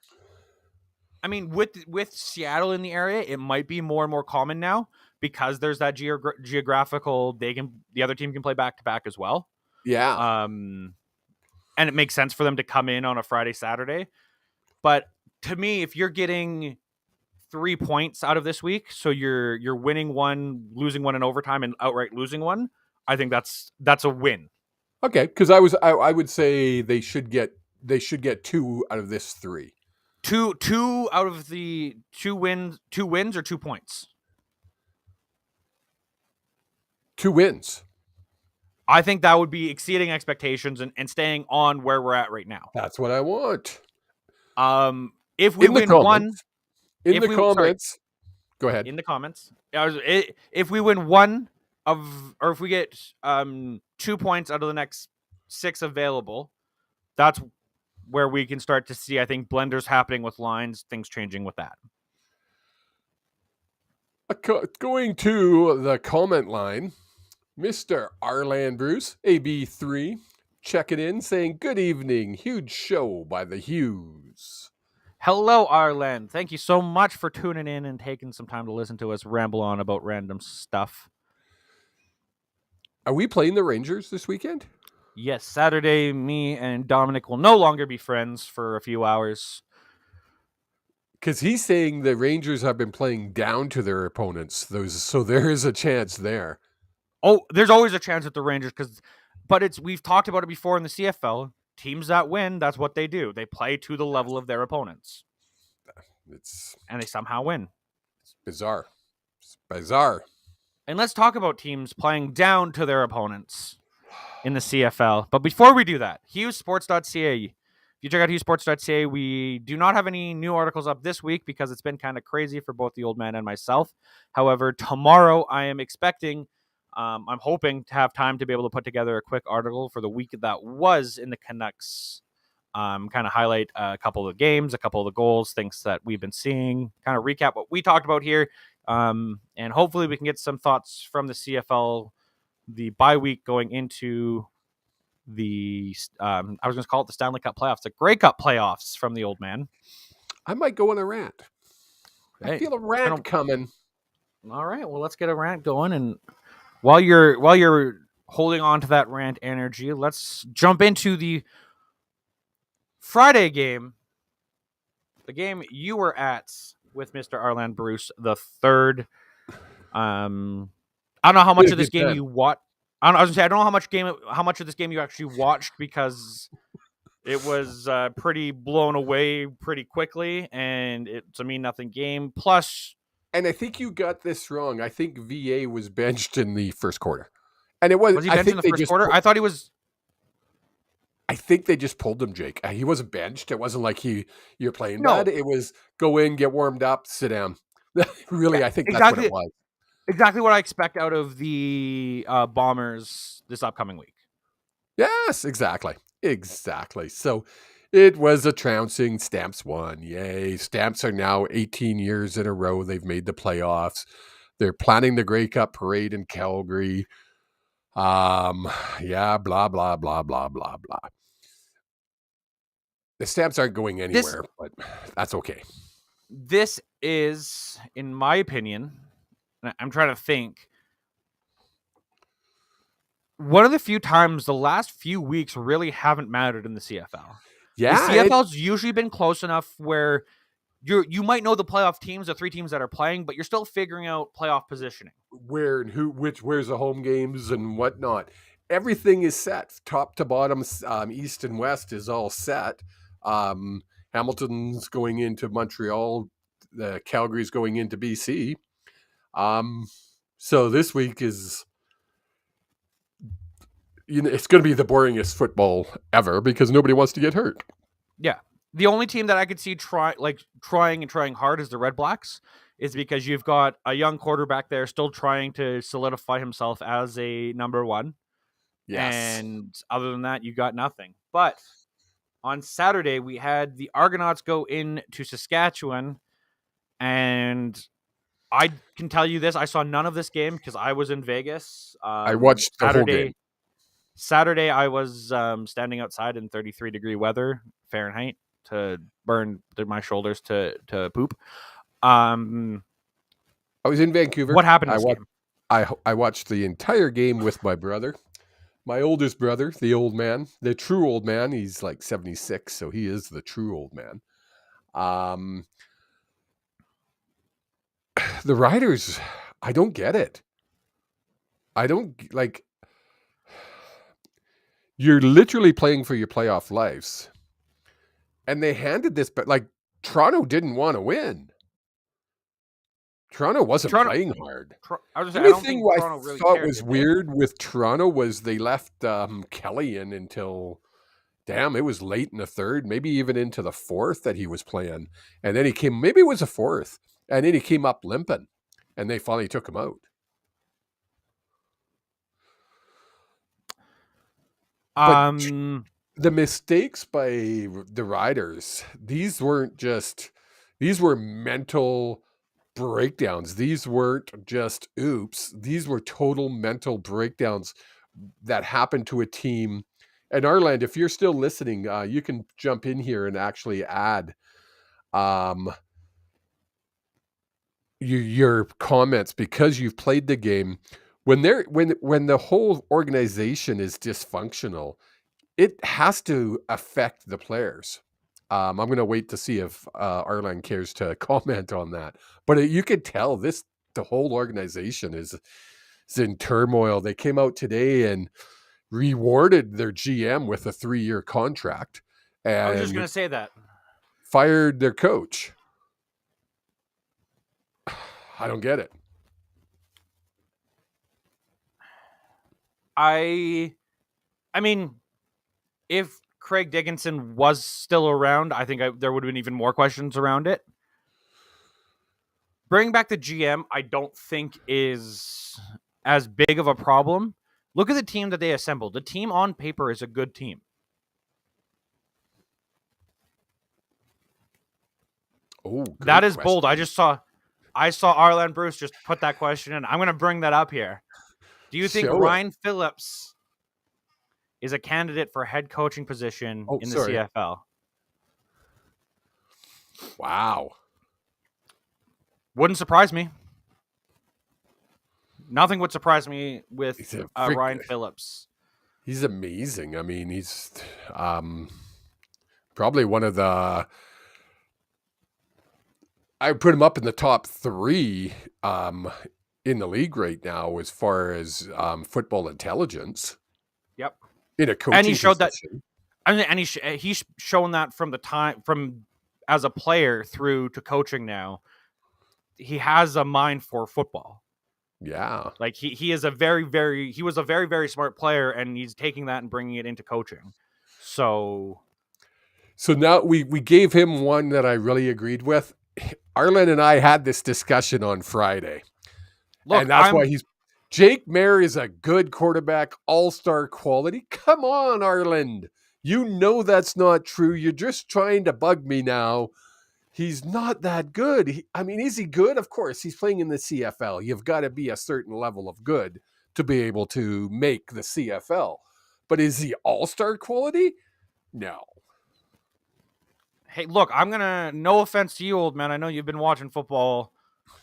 I mean, with Seattle in the area, it might be more and more common now because there's that geographical... the other team can play back-to-back as well. Yeah. And it makes sense for them to come in on a Friday-Saturday. But... to me, if you're getting 3 points out of this week, so you're winning 1, losing 1 in overtime, and outright losing 1, I think that's a win. Okay, because I would say they should get 2 out of this 3. 2 out of the 2 wins or 2 points. 2 wins. I think that would be exceeding expectations and staying on where we're at right now. That's what I want. If we win 1, go ahead. In the comments, if we win 1 or if we get 2 points out of the next 6 available, that's where we can start to see, I think, blenders happening with lines, things changing with that. Going to the comment line, Mr. Arland Bruce, AB3, checking in, saying, "Good evening, huge show by the Hughes." Hello, Arlen. Thank you so much for tuning in and taking some time to listen to us ramble on about random stuff. Are we playing the Rangers this weekend? Yes, Saturday, me and Dominic will no longer be friends for a few hours. Because he's saying the Rangers have been playing down to their opponents. So there is a chance there. Oh, there's always a chance at the Rangers but we've talked about it before in the CFL. Teams that win, that's what they do. They play to the level of their opponents. And they somehow win. It's bizarre. It's bizarre. And let's talk about teams playing down to their opponents in the CFL. But before we do that, HughesSports.ca. If you check out HughesSports.ca, we do not have any new articles up this week because it's been kind of crazy for both the old man and myself. However, tomorrow I am expecting, I'm hoping to have time to be able to put together a quick article for the week that was in the Canucks. Kind of highlight a couple of the games, a couple of the goals, things that we've been seeing, kind of recap what we talked about here. And hopefully we can get some thoughts from the CFL, the bye week going into the, I was going to call it the Stanley Cup playoffs, the Grey Cup playoffs from the old man. I might go on a rant. Hey, I feel a rant coming. All right, well, let's get a rant going. And while you're holding on to that rant energy, let's jump into the Friday game, the game you were at with Mr. Arland Bruce the third. I don't know how much of this game you watched. I was gonna say I don't know how much of this game you actually watched because it was pretty blown away pretty quickly, and it's a nothing game. Plus, and I think you got this wrong. I think VA was benched in the first quarter, and it was. Was he benched in the first quarter? I thought he was. I think they just pulled him, Jake. He wasn't benched. It wasn't like you're playing bad. It was go in, get warmed up, sit down. Really, yeah, I think that's what it was. Exactly what I expect out of the Bombers this upcoming week. Yes, exactly. So it was a trouncing. Stamps won. Yay. Stamps are now 18 years in a row. They've made the playoffs. They're planning the Grey Cup parade in Calgary. Yeah, blah, blah, blah, blah, blah, blah. The Stamps aren't going anywhere, but that's okay. This is, in my opinion, I'm trying to think, one of the few times the last few weeks really haven't mattered in the CFL. Yeah. The CFL's usually been close enough where you might know the playoff teams, the three teams that are playing, but you're still figuring out playoff positioning. Where and where's the home games and whatnot. Everything is set. Top to bottom, east and west is all set. Hamilton's going into Montreal. Calgary's going into BC. So this week is, it's going to be the boringest football ever because nobody wants to get hurt. Yeah. The only team that I could see trying hard is the Red Blacks, is because you've got a young quarterback there still trying to solidify himself as a number one. Yes. And other than that, you got nothing. But on Saturday, we had the Argonauts go into Saskatchewan, and I can tell you this, I saw none of this game because I was in Vegas. I watched the whole game. Saturday, I was standing outside in 33-degree weather, Fahrenheit, to burn my shoulders to poop. I was in Vancouver. What happened in this game? I watched the entire game with my brother. My oldest brother, the old man, the true old man. He's like 76, so he is the true old man. The Riders, I don't get it. I don't like. You're literally playing for your playoff lives, and they handed this, but like Toronto didn't want to win. Toronto wasn't playing hard. The only thing I thought was weird with Toronto was they left Kelly in until, it was late in the third, maybe even into the fourth that he was playing. And then he came, maybe it was a fourth, and then he came up limping, and they finally took him out. But the mistakes by the Riders, these were mental breakdowns. These weren't just oops. These were total mental breakdowns that happened to a team. And Arland, if you're still listening, you can jump in here and actually add your comments because you've played the game. when the whole organization is dysfunctional, it has to affect the players. I'm going to wait to see if Arlen cares to comment on that. But you could tell the whole organization is in turmoil. They came out today and rewarded their GM with a 3-year contract, I was just going and to say that. fired their coach. I don't get it. I mean, if Craig Dickinson was still around, I think there would have been even more questions around it. Bringing back the GM, I don't think is as big of a problem. Look at the team that they assembled. The team on paper is a good team. Oh, that is question. bold. I saw Arlen Bruce just put that question in. I'm going to bring that up here. Do you think Ryan Phillips is a candidate for a head coaching position in the CFL? Wow. Wouldn't surprise me. Nothing would surprise me with Ryan Phillips. He's amazing. I mean, he's probably one of the... I would put him up in the top 3 in the league right now as far as football intelligence. Yep. In a coaching and he showed position. That. I mean, and he's shown that from the time from as a player through to coaching now. He has a mind for football. Yeah. Like he is a very, very he was a very, very smart player, and he's taking that and bringing it into coaching. So now we gave him one that I really agreed with. Arlen and I had this discussion on Friday. Look, and that's why Jake Maier is a good quarterback, all-star quality. Come on, Arlen. You know that's not true. You're just trying to bug me now. He's not that good. Is he good? Of course. He's playing in the CFL. You've got to be a certain level of good to be able to make the CFL. But is he all-star quality? No. Hey, look, no offense to you, old man. I know you've been watching football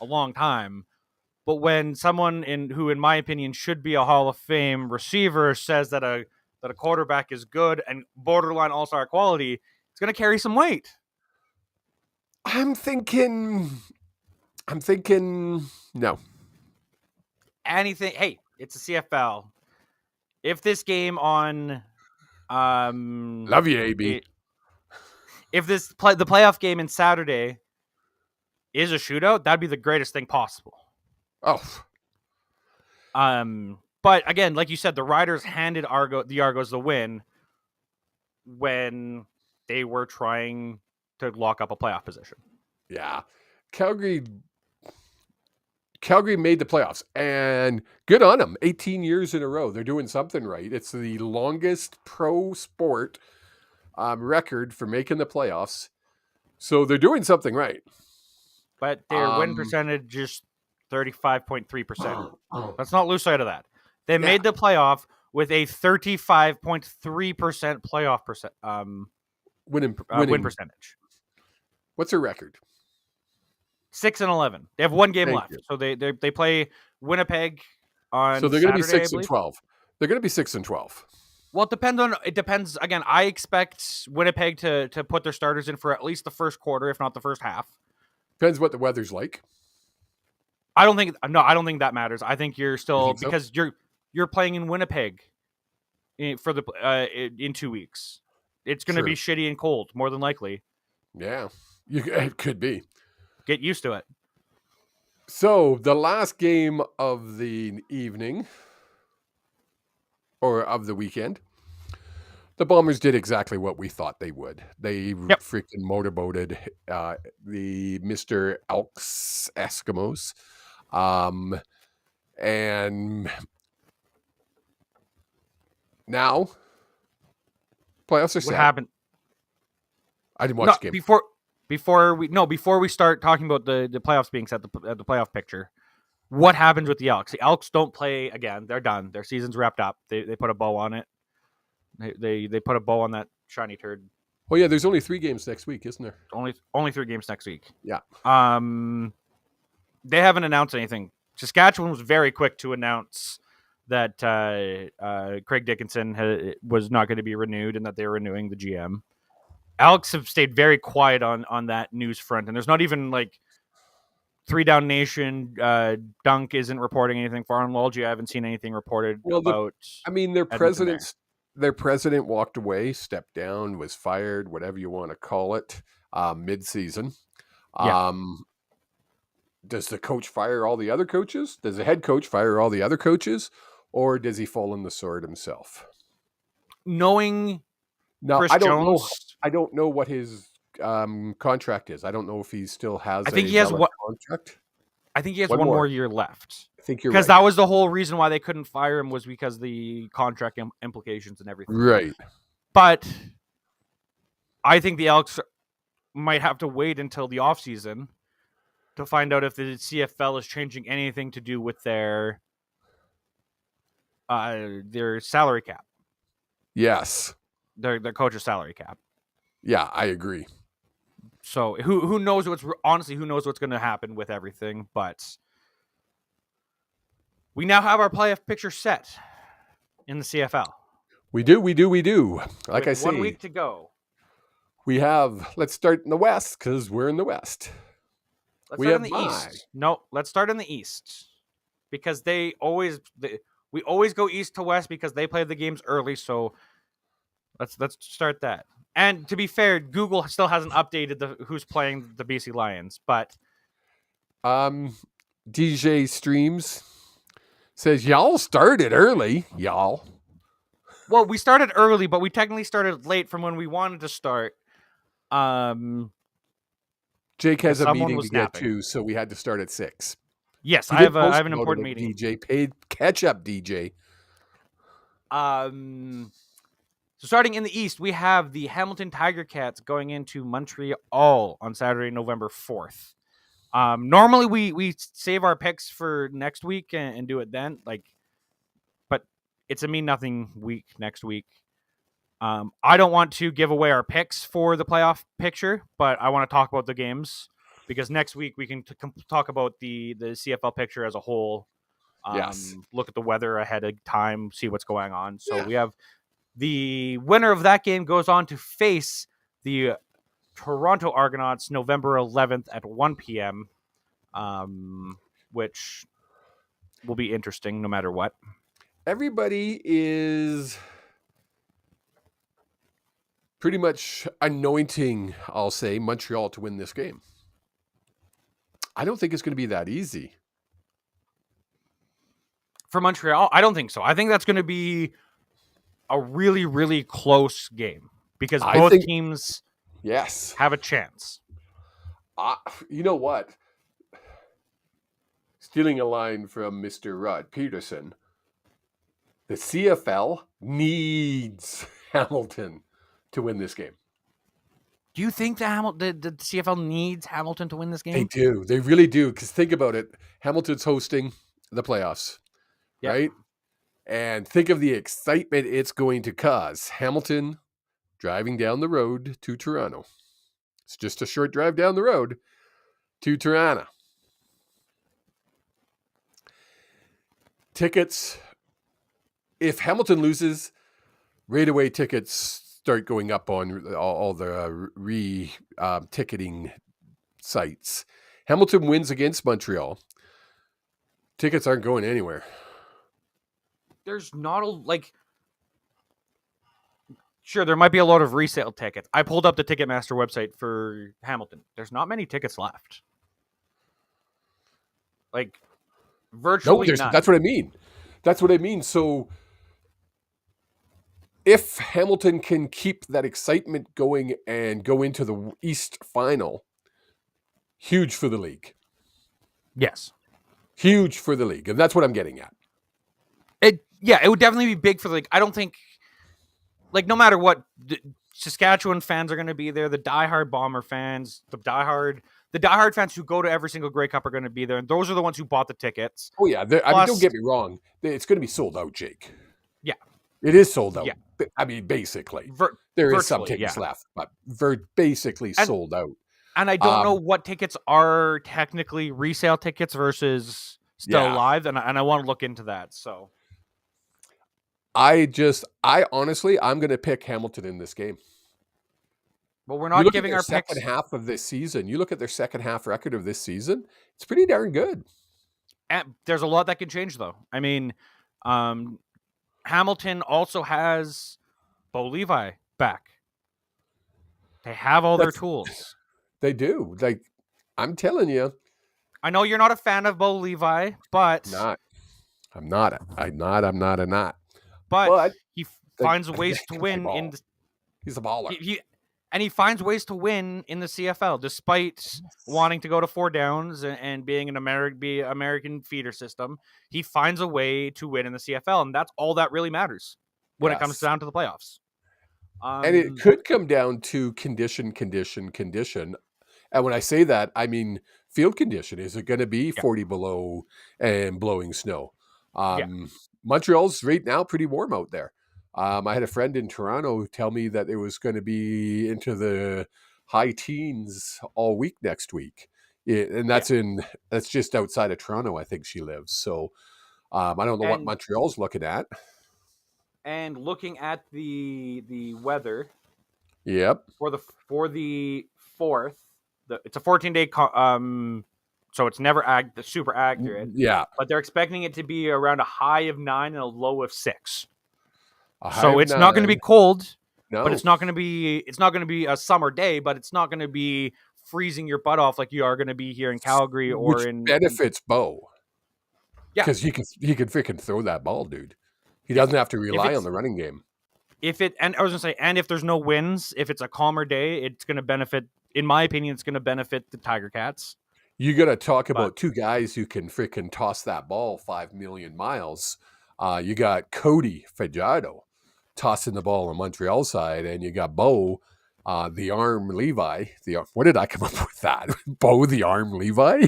a long time. But when someone who, in my opinion, should be a Hall of Fame receiver says that a quarterback is good and borderline all-star quality, it's going to carry some weight. I'm thinking no. Anything. Hey, it's a CFL. If this game on love you, AB. If the playoff game in Saturday is a shootout, that'd be the greatest thing possible. Oh. But again, like you said, the Riders handed the Argos the win when they were trying to lock up a playoff position. Yeah. Calgary made the playoffs, and good on them. 18 years in a row. They're doing something right. It's the longest pro sport record for making the playoffs. So they're doing something right. But their win percentage is 35.3%. Let's not lose sight of that. They made the playoff with a 35.3% playoff win percentage. What's their record? 6-11. They have one game left. So they play Winnipeg on So they're going to be Saturday, 6-12. They're going to be 6-12. Well, it depends. Again, I expect Winnipeg to put their starters in for at least the first quarter, if not the first half. Depends what the weather's like. I don't think that matters. I think you're still because you're playing in Winnipeg for the in 2 weeks. It's going to be shitty and cold, more than likely. Yeah, it could be. Get used to it. So the last game of the evening or of the weekend, the Bombers did exactly what we thought they would. They freaking motorboated the Mr. Elks Eskimos. And now playoffs are set. What happened? I didn't watch the game. Before we start talking about the playoffs being set, the playoff picture, what happens with the Elks? The Elks don't play again. They're done. Their season's wrapped up. They put a bow on it. They put a bow on that shiny turd. Well, yeah, there's only 3 games next week, isn't there? Only 3 games next week. Yeah. They haven't announced anything Saskatchewan was very quick to announce that Craig Dickinson was not going to be renewed and that they were renewing the GM. Alex have stayed very quiet on that news front, and there's not even like Three Down Nation. Dunk isn't reporting anything. Foreign Walgie, I haven't seen anything reported about. Their president walked away, stepped down, was fired, whatever you want to call it, mid-season. Yeah. Does the coach fire all the other coaches? Does the head coach fire all the other coaches? Or does he fall on the sword himself? Knowing Chris I don't Jones, know. I don't know what his contract is. I don't know if he still has. I think he has what contract. I think he has one more year left. I think you're because right. that was the whole reason why they couldn't fire him was because the contract implications and everything. Right. But I think the Elks might have to wait until the offseason to find out if the CFL is changing anything to do with their salary cap. Yes. Their coach's salary cap. Yeah, I agree. So who knows what's going to happen with everything, but we now have our playoff picture set in the CFL. We do. Like with I say, 1 week to go. Let's start in the West because we're in the West. Let's start in the East. No, let's start in the East because we always go East to West because they play the games early. So let's start that. And to be fair, Google still hasn't updated who's playing the BC Lions, but DJ Streams says y'all started early, y'all. Well, we started early, but we technically started late from when we wanted to start. Jake has a meeting to get to, so we had to start at 6. Yes, I have an important meeting. DJ, paid catch up, DJ. So starting in the East, we have the Hamilton Tiger Cats going into Montreal on Saturday, November 4th. Normally we save our picks for next week and do it then, but it's a nothing week next week. I don't want to give away our picks for the playoff picture, but I want to talk about the games because next week we can talk about the CFL picture as a whole. Yes. Look at the weather ahead of time, see what's going on. So we have the winner of that game goes on to face the Toronto Argonauts November 11th at 1 p.m., which will be interesting no matter what. Everybody is pretty much anointing, I'll say, Montreal to win this game. I don't think it's going to be that easy. For Montreal, I don't think so. I think that's going to be a really, really close game because both teams have a chance. You know what? Stealing a line from Mr. Rod Peterson, the CFL needs Hamilton to win this game. Do you think the CFL needs Hamilton to win this game? They do. They really do. Because think about it. Hamilton's hosting the playoffs, right? And think of the excitement it's going to cause. Hamilton driving down the road to Toronto. It's just a short drive down the road to Toronto. Tickets. If Hamilton loses, right away tickets start going up on all the ticketing sites. Hamilton wins against Montreal. Tickets aren't going anywhere. There's not sure, there might be a lot of resale tickets. I pulled up the Ticketmaster website for Hamilton. There's not many tickets left. Virtually none. That's what I mean. So if Hamilton can keep that excitement going and go into the East final, huge for the league. Yes. Huge for the league. And that's what I'm getting at. It would definitely be big for the league. I don't think, no matter what, Saskatchewan fans are going to be there. The diehard Bomber fans, the diehard fans who go to every single Grey Cup are going to be there. And those are the ones who bought the tickets. Oh, yeah. Don't get me wrong. It's going to be sold out, Jake. Yeah. It is sold out. Yeah. I mean, basically. There is some tickets left, but basically sold out. And I don't know what tickets are technically resale tickets versus still live, and I want to look into that. So I honestly, I'm going to pick Hamilton in this game. Well, we're You not look at giving their our second picks. half of this season. You look at their second half record of this season. It's pretty darn good. And there's a lot that can change, though. I mean, Hamilton also has Bo Levi back. They have all their tools. They do. Like, I'm telling you. I know you're not a fan of Bo Levi, but I'm not. But he finds ways to win in the, he's a baller. He finds ways to win in the CFL despite wanting to go to 4 downs and being an American feeder system. He finds a way to win in the CFL, and that's all that really matters when it comes down to the playoffs. And it could come down to condition. And when I say that, I mean field condition. Is it going to be 40 below and blowing snow? Montreal's right now pretty warm out there. I had a friend in Toronto tell me that it was going to be into the high teens all week next week. And that's just outside of Toronto, I think she lives. So I don't know what Montreal's looking at. And looking at the weather. Yep. For the 4th, it's a 14-day so it's never super accurate. Yeah. But they're expecting it to be around a high of 9 and a low of 6. So it's not going to be cold, but it's not going to be a summer day, but it's not going to be freezing your butt off like you are going to be here in Calgary or Which benefits Bo. Yeah. Because he can freaking throw that ball, dude. He doesn't have to rely on the running game. I was going to say, and if there's no winds, if it's a calmer day, it's going to benefit, in my opinion, it's going to benefit the Tiger Cats. You got to talk about two guys who can freaking toss that ball 5 million miles. You got Cody Fajardo tossing the ball on Montreal side, and you got Bo, the arm Levi. What did I come up with that? Bo, the arm Levi?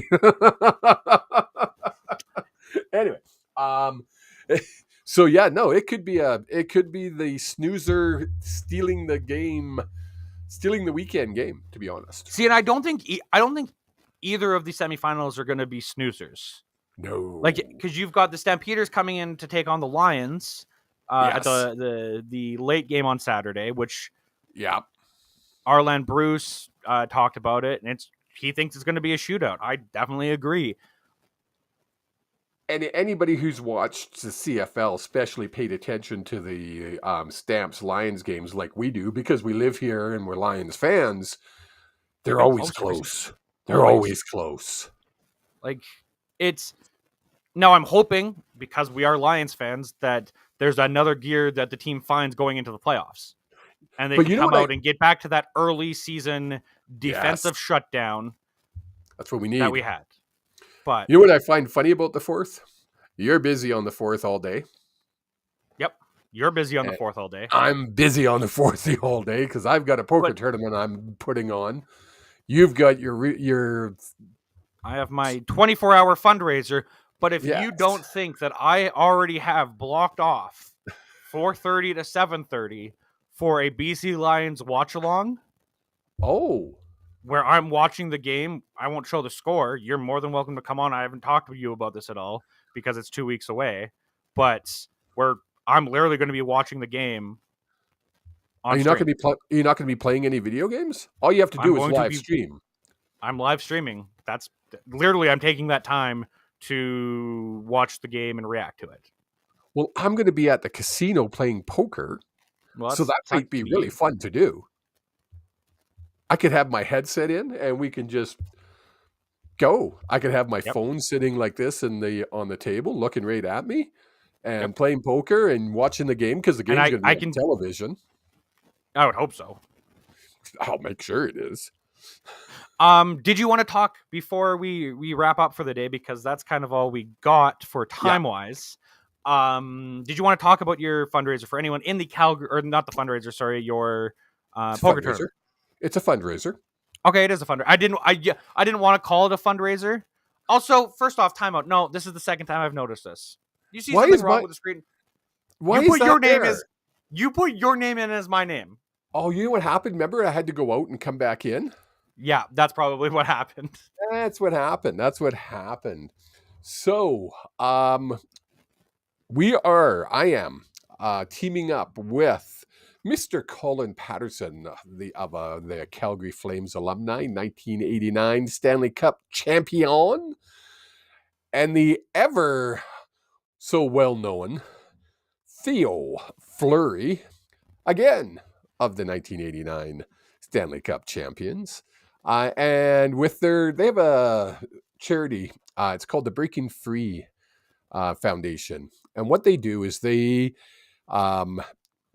Anyway, so yeah, no, it could be the snoozer stealing the weekend game, to be honest. See, and I don't think either of the semifinals are going to be snoozers. No, like because you've got the Stampeders coming in to take on the Lions at the late game on Saturday, which Arland Bruce talked about it, and he thinks it's going to be a shootout. I definitely agree. And anybody who's watched the CFL, especially paid attention to the Stamps Lions games like we do, because we live here and we're Lions fans, they're always close. They're always close. Like, now I'm hoping, because we are Lions fans, that there's another gear that the team finds going into the playoffs. And they can come out and get back to that early season defensive shutdown. That's what we need. That we had. But you know what I find funny about the 4th? You're busy on the 4th all day. Yep. You're busy on the 4th all day. I'm busy on the 4th all day because I've got a poker tournament I'm putting on. You've got your I have my 24-hour fundraiser, but if you don't think that I already have blocked off 4:30 to 7:30 for a BC Lions watch along, where I'm watching the game, I won't show the score. You're more than welcome to come on. I haven't talked to you about this at all because it's 2 weeks away, but I'm literally going to be watching the game. Are you not going to be playing any video games? All you have to do is live stream. I'm live streaming. That's literally, I'm taking that time to watch the game and react to it. Well, I'm going to be at the casino playing poker, so that might be really fun to do. I could have my headset in and we can just go. I could have my phone sitting like this on the table, looking right at me, and playing poker and watching the game because the game's going to be on television. I would hope so. I'll make sure it is. Did you want to talk before we wrap up for the day, because that's kind of all we got for time wise? Did you want to talk about your fundraiser for anyone in the Calgary, or not the fundraiser? Sorry, your poker tournament. It's a fundraiser. Okay, it is a fundraiser. I didn't want to call it a fundraiser. Also, first off, timeout. No, this is the second time I've noticed this. You see something wrong with the screen? Why is that there? You put your name in as my name. Oh, you know what happened? Remember, I had to go out and come back in. Yeah, that's probably what happened. That's what happened. So, I am teaming up with Mr. Colin Patterson, the Calgary Flames alumni, 1989 Stanley Cup champion, and the ever so well known Theo Fleury, again of the 1989 Stanley Cup champions. And they have a charity. It's called the Breaking Free Foundation. And what they do is they um,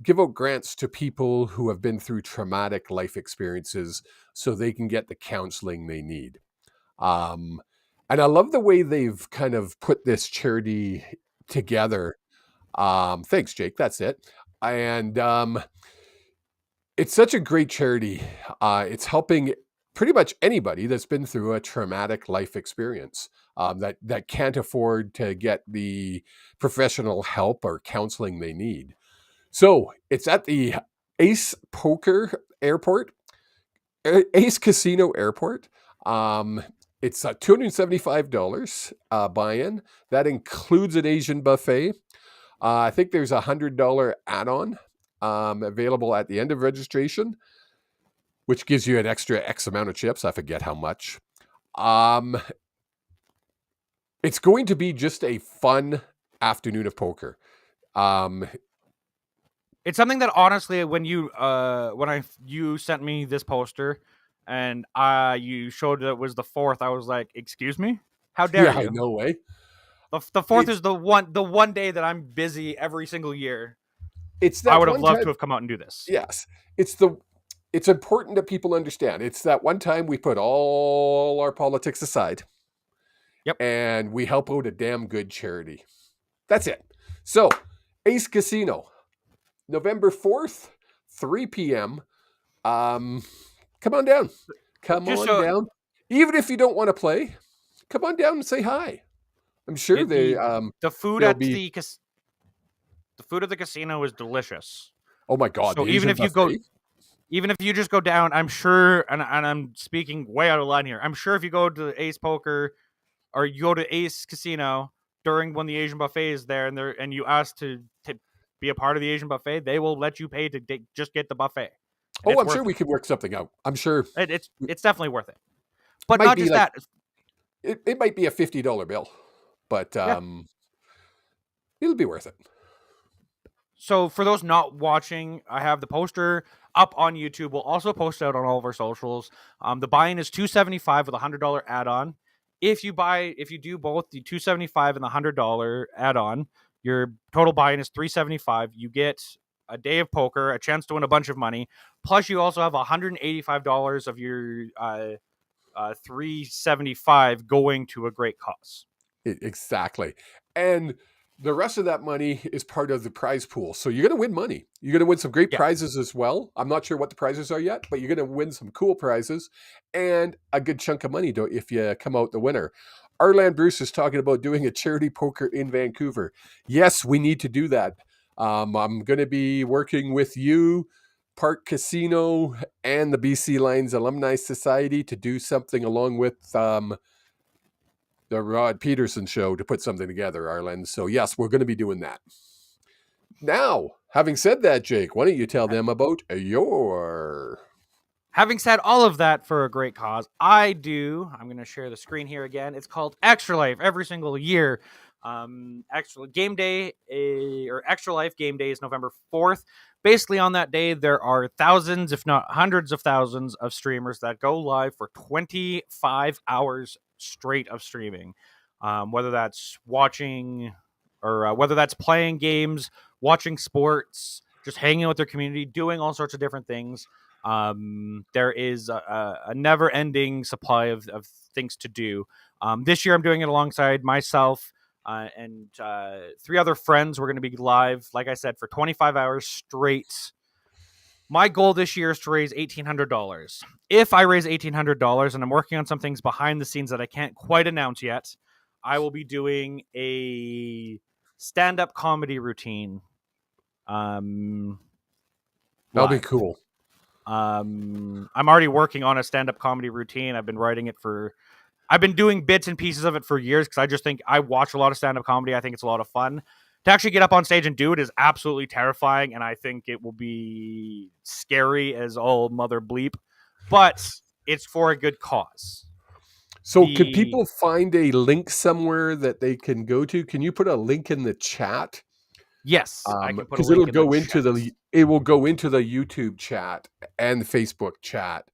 give out grants to people who have been through traumatic life experiences so they can get the counseling they need. Um, and I love the way they've kind of put this charity together. Thanks, Jake. That's it. And it's such a great charity. It's helping pretty much anybody that's been through a traumatic life experience that can't afford to get the professional help or counseling they need. So it's at the Ace Poker Airport, Ace Casino Airport. It's $275 buy-in. That includes an Asian buffet. I think there's a $100 add-on available at the end of registration, which gives you an extra X amount of chips. I forget how much. It's going to be just a fun afternoon of poker. It's something that honestly, when you sent me this poster, and you showed that it was the 4th, I was like, "Excuse me, how dare you?" No way. The 4th is the one day that I'm busy every single year. It's that I would have loved to have come out and do this. Yes, it's important that people understand. It's that one time we put all our politics aside. Yep. And we help out a damn good charity. That's it. So, Ace Casino, November 4th, 3 p.m. Come on down. Come on down. Even if you don't want to play, come on down and say hi. I'm sure the food at the food at the casino is delicious. Oh my God! So even if you just go down, I'm sure, and I'm speaking way out of line here. I'm sure if you go to Ace Poker or you go to Ace Casino during when the Asian buffet is there, and you ask to be a part of the Asian buffet, they will let you pay to just get the buffet. And I'm sure we can work something out. I'm sure it's definitely worth it. But not just that. It might be a $50 bill, but it'll be worth it. So for those not watching, I have the poster up on YouTube. We'll also post it out on all of our socials. The buy-in is $275 with a $100 add-on. If you do both the $275 and the $100 add-on, your total buy-in is $375. You get a day of poker, a chance to win a bunch of money. Plus, you also have $185 of your $375 going to a great cause. Exactly. And the rest of that money is part of the prize pool. So you're going to win money. You're going to win some great prizes as well. I'm not sure what the prizes are yet, but you're going to win some cool prizes and a good chunk of money if you come out the winner. Arland Bruce is talking about doing a charity poker in Vancouver. Yes, we need to do that. I'm going to be working with you, Park Casino, and the BC Lions Alumni Society to do something along with the Rod Peterson show to put something together, Arlen. So yes, we're going to be doing that. Now, having said that, Jake, why don't you tell them about your... Having said all of that for a great cause, I'm going to share the screen here again. It's called Extra Life every single year. Extra Game Day or Extra Life Game Day is November 4th. Basically on that day, there are thousands, if not hundreds of thousands of streamers that go live for 25 hours straight of streaming, whether that's watching or whether that's playing games, watching sports, just hanging with their community, doing all sorts of different things. There is a never-ending supply of things to do. This year I'm doing it alongside myself and 3 other friends. We're going to be live, like I said, for 25 hours straight. My goal this year is to raise $1,800. If I raise $1,800, and I'm working on some things behind the scenes that I can't quite announce yet, I will be doing a stand-up comedy routine. That'll be cool. I'm already working on a stand-up comedy routine. I've been writing it for I've been doing bits and pieces of it for years because I just think I watch a lot of stand-up comedy. I think it's a lot of fun. To actually get up on stage and do it is absolutely terrifying, and I think it will be scary as all mother bleep, but it's for a good cause. So can people find a link somewhere that they can go to? Can you put a link in the chat? Yes, I can put a because link it will go into the YouTube chat and the Facebook chat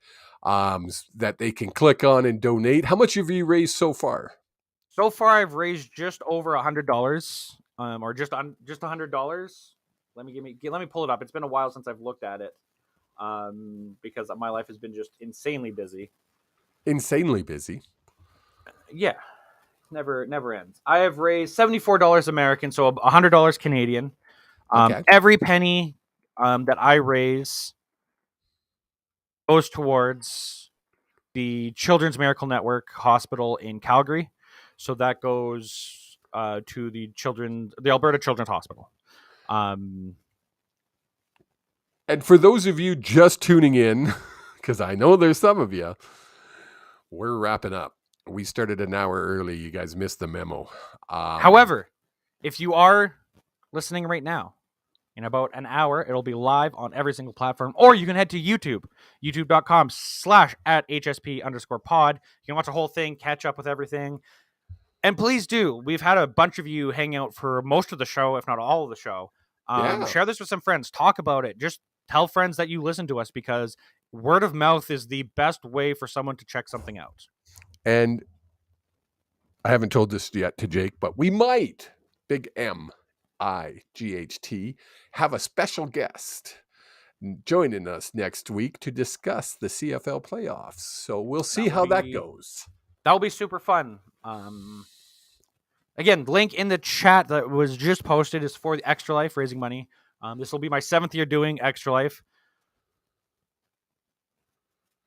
that they can click on and donate. How much have you raised so far? So far, I've raised just over $100, or just $100. Let me pull it up. It's been a while since I've looked at it, because my life has been just insanely busy. Insanely busy. Yeah, never ends. I have raised $74 American, so $100 Canadian. Okay. Every penny that I raise goes towards the Children's Miracle Network Hospital in Calgary. So that goes to the Alberta Children's Hospital. And for those of you just tuning in, because I know there's some of you, we're wrapping up. We started an hour early. You guys missed the memo. However, if you are listening right now, in about an hour, it'll be live on every single platform, or you can head to YouTube, youtube.com/@HSP_pod. You can watch the whole thing, catch up with everything. And please do. We've had a bunch of you hang out for most of the show, if not all of the show. Share this with some friends. Talk about it. Just tell friends that you listen to us, because word of mouth is the best way for someone to check something out. And I haven't told this yet to Jake, but we might, big MIGHT, have a special guest joining us next week to discuss the CFL playoffs. So we'll see how that goes. That'll be super fun. Again, link in the chat that was just posted is for the Extra Life, raising money. This will be my 7th year doing Extra Life.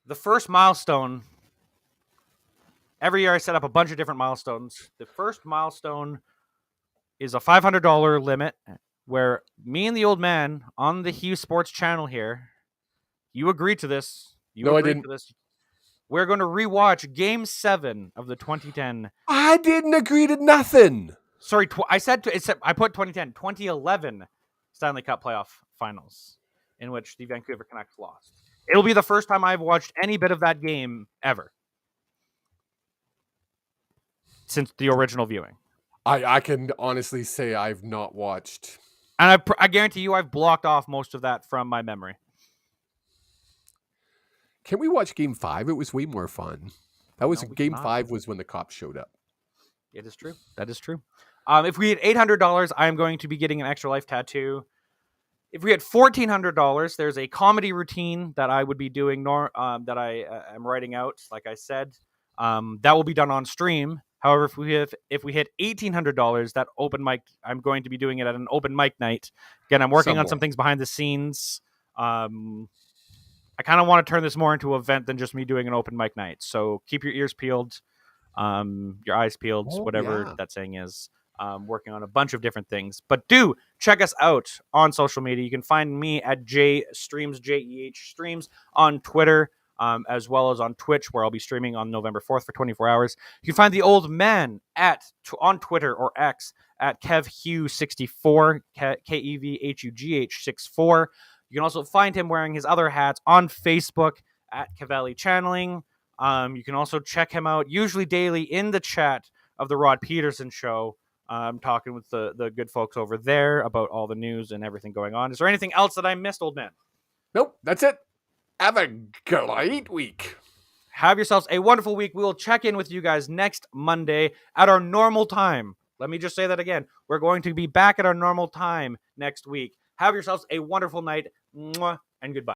The first milestone, every year I set up a bunch of different milestones. The first milestone is a $500 limit, where me and the old man on the Hughes Sports channel here, you agreed to this. No, I didn't. We're going to rewatch Game 7 of the 2010. I didn't agree to nothing. Sorry, I put 2011 Stanley Cup playoff finals, in which the Vancouver Canucks lost. It'll be the first time I've watched any bit of that game ever since the original viewing. I can honestly say I've not watched. And I guarantee you I've blocked off most of that from my memory. Can we watch Game 5? It was way more fun. Game 5 was when the cops showed up. It is true. That is true. If we had $800, I am going to be getting an Extra Life tattoo. If we had $1,400, there's a comedy routine that I would be doing that I am writing out, like I said. That will be done on stream. However, if we hit $1,800, that open mic, I'm going to be doing it at an open mic night. Again, I'm working on some things behind the scenes. I kind of want to turn this more into an event than just me doing an open mic night. So keep your ears peeled, your eyes peeled, whatever that saying is. Working on a bunch of different things. But do check us out on social media. You can find me at JEH Streams on Twitter, as well as on Twitch, where I'll be streaming on November 4th for 24 hours. You can find the old man on Twitter or X at KevHugh64, KEVHUGH64. You can also find him wearing his other hats on Facebook at Cavalli Channeling. You can also check him out usually daily in the chat of the Rod Peterson Show. I'm talking with the good folks over there about all the news and everything going on. Is there anything else that I missed, old man? Nope, that's it. Have a great week. Have yourselves a wonderful week. We will check in with you guys next Monday at our normal time. Let me just say that again. We're going to be back at our normal time next week. Have yourselves a wonderful night. Mwah, and goodbye.